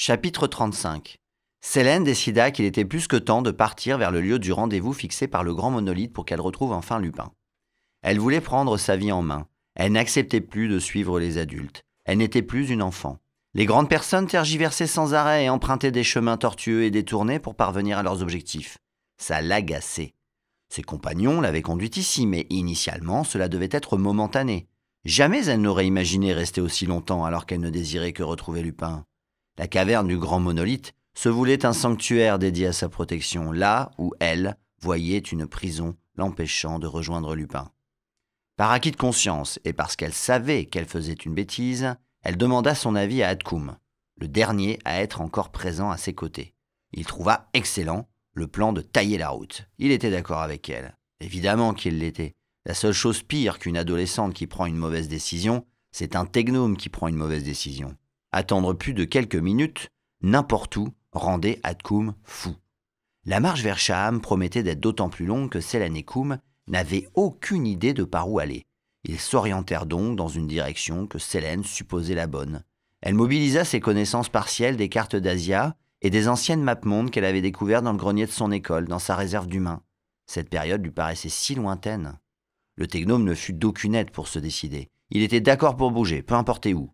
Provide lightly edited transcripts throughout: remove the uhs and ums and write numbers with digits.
Chapitre 35. Sélène décida qu'il était plus que temps de partir vers le lieu du rendez-vous fixé par le grand monolithe pour qu'elle retrouve enfin Lupin. Elle voulait prendre sa vie en main. Elle n'acceptait plus de suivre les adultes. Elle n'était plus une enfant. Les grandes personnes tergiversaient sans arrêt et empruntaient des chemins tortueux et détournés pour parvenir à leurs objectifs. Ça l'agaçait. Ses compagnons l'avaient conduite ici, mais initialement, cela devait être momentané. Jamais elle n'aurait imaginé rester aussi longtemps alors qu'elle ne désirait que retrouver Lupin. La caverne du grand monolithe se voulait un sanctuaire dédié à sa protection, là où elle voyait une prison l'empêchant de rejoindre Lupin. Par acquis de conscience et parce qu'elle savait qu'elle faisait une bêtise, elle demanda son avis à Atkoum, le dernier à être encore présent à ses côtés. Il trouva excellent le plan de tailler la route. Il était d'accord avec elle. Évidemment qu'il l'était. La seule chose pire qu'une adolescente qui prend une mauvaise décision, c'est un technome qui prend une mauvaise décision. Attendre plus de quelques minutes, n'importe où, rendait Atkoum fou. La marche vers Shaham promettait d'être d'autant plus longue que Sélène et Koum n'avaient aucune idée de par où aller. Ils s'orientèrent donc dans une direction que Sélène supposait la bonne. Elle mobilisa ses connaissances partielles des cartes d'Asia et des anciennes mapmondes qu'elle avait découvertes dans le grenier de son école, dans sa réserve d'humains. Cette période lui paraissait si lointaine. Le technome ne fut d'aucune aide pour se décider. Il était d'accord pour bouger, peu importe où.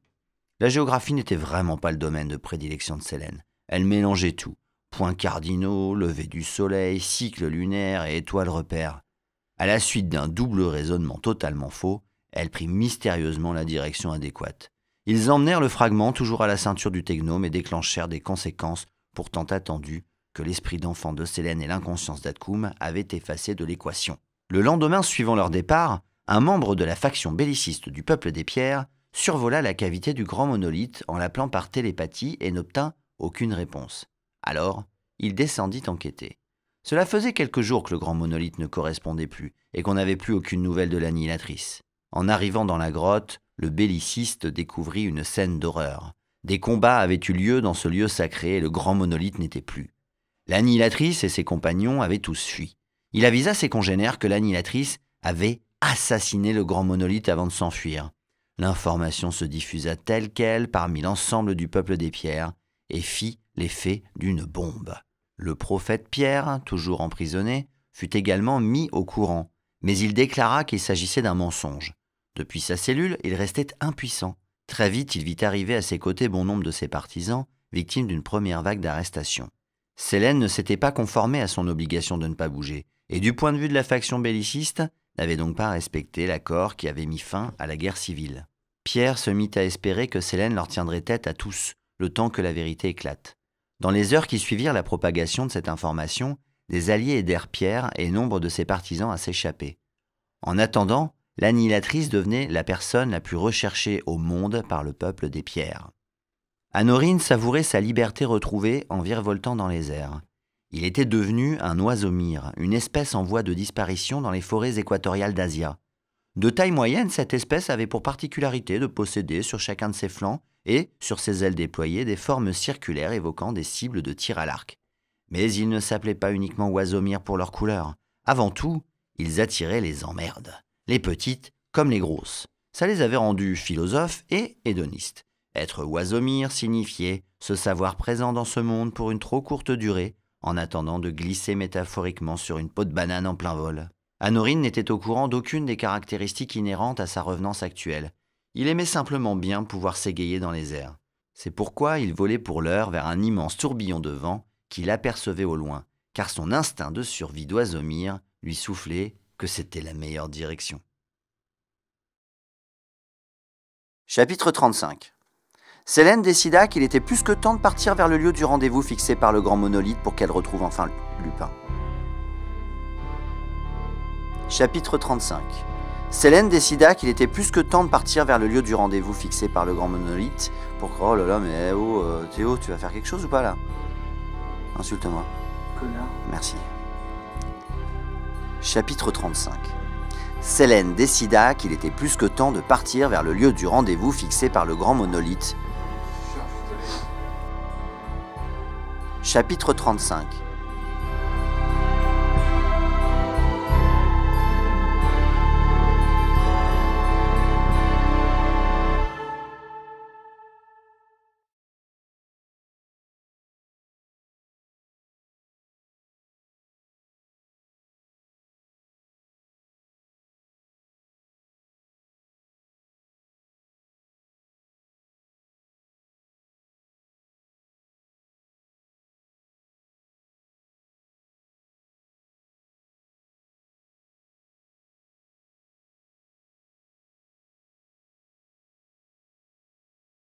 La géographie n'était vraiment pas le domaine de prédilection de Sélène. Elle mélangeait tout. Points cardinaux, lever du soleil, cycle lunaire et étoiles repères. À la suite d'un double raisonnement totalement faux, elle prit mystérieusement la direction adéquate. Ils emmenèrent le fragment toujours à la ceinture du technome et déclenchèrent des conséquences pourtant attendues que l'esprit d'enfant de Sélène et l'inconscience d'Atkoum avaient effacées de l'équation. Le lendemain suivant leur départ, un membre de la faction belliciste du peuple des pierres survola la cavité du grand monolithe en l'appelant par télépathie et n'obtint aucune réponse. Alors, il descendit enquêter. Cela faisait quelques jours que le grand monolithe ne correspondait plus et qu'on n'avait plus aucune nouvelle de l'annihilatrice. En arrivant dans la grotte, le belliciste découvrit une scène d'horreur. Des combats avaient eu lieu dans ce lieu sacré et le grand monolithe n'était plus. L'annihilatrice et ses compagnons avaient tous fui. Il avisa ses congénères que l'annihilatrice avait assassiné le grand monolithe avant de s'enfuir. L'information se diffusa telle quelle parmi l'ensemble du peuple des pierres et fit l'effet d'une bombe. Le prophète Pierre, toujours emprisonné, fut également mis au courant, mais il déclara qu'il s'agissait d'un mensonge. Depuis sa cellule, il restait impuissant. Très vite, il vit arriver à ses côtés bon nombre de ses partisans, victimes d'une première vague d'arrestations. Sélène ne s'était pas conformée à son obligation de ne pas bouger, et du point de vue de la faction belliciste, n'avait donc pas respecté l'accord qui avait mis fin à la guerre civile. Pierre se mit à espérer que Sélène leur tiendrait tête à tous, le temps que la vérité éclate. Dans les heures qui suivirent la propagation de cette information, des alliés aidèrent Pierre et nombre de ses partisans à s'échapper. En attendant, l'annihilatrice devenait la personne la plus recherchée au monde par le peuple des pierres. Anorine savourait sa liberté retrouvée en virevoltant dans les airs. Il était devenu un oiseau-mire, une espèce en voie de disparition dans les forêts équatoriales d'Asia. De taille moyenne, cette espèce avait pour particularité de posséder sur chacun de ses flancs et, sur ses ailes déployées, des formes circulaires évoquant des cibles de tir à l'arc. Mais ils ne s'appelaient pas uniquement oiseaux-mire pour leur couleur. Avant tout, ils attiraient les emmerdes, les petites comme les grosses. Ça les avait rendus philosophes et hédonistes. Être oiseau-mire signifiait se savoir présent dans ce monde pour une trop courte durée, en attendant de glisser métaphoriquement sur une peau de banane en plein vol. Anorine n'était au courant d'aucune des caractéristiques inhérentes à sa revenance actuelle. Il aimait simplement bien pouvoir s'égayer dans les airs. C'est pourquoi il volait pour l'heure vers un immense tourbillon de vent qu'il apercevait au loin, car son instinct de survie d'oiseau-mire lui soufflait que c'était la meilleure direction. Chapitre 35. Sélène décida qu'il était plus que temps de partir vers le lieu du rendez-vous fixé par le grand monolithe pour qu'elle retrouve enfin Lupin. Chapitre 35. Sélène décida qu'il était plus que temps de partir vers le lieu du rendez-vous fixé par le grand monolithe pour... Oh là là, mais oh, Théo, tu vas faire quelque chose ou pas là? Insulte-moi. Connard. Merci. Chapitre 35. Sélène décida qu'il était plus que temps de partir vers le lieu du rendez-vous fixé par le grand monolithe. Chapitre 35.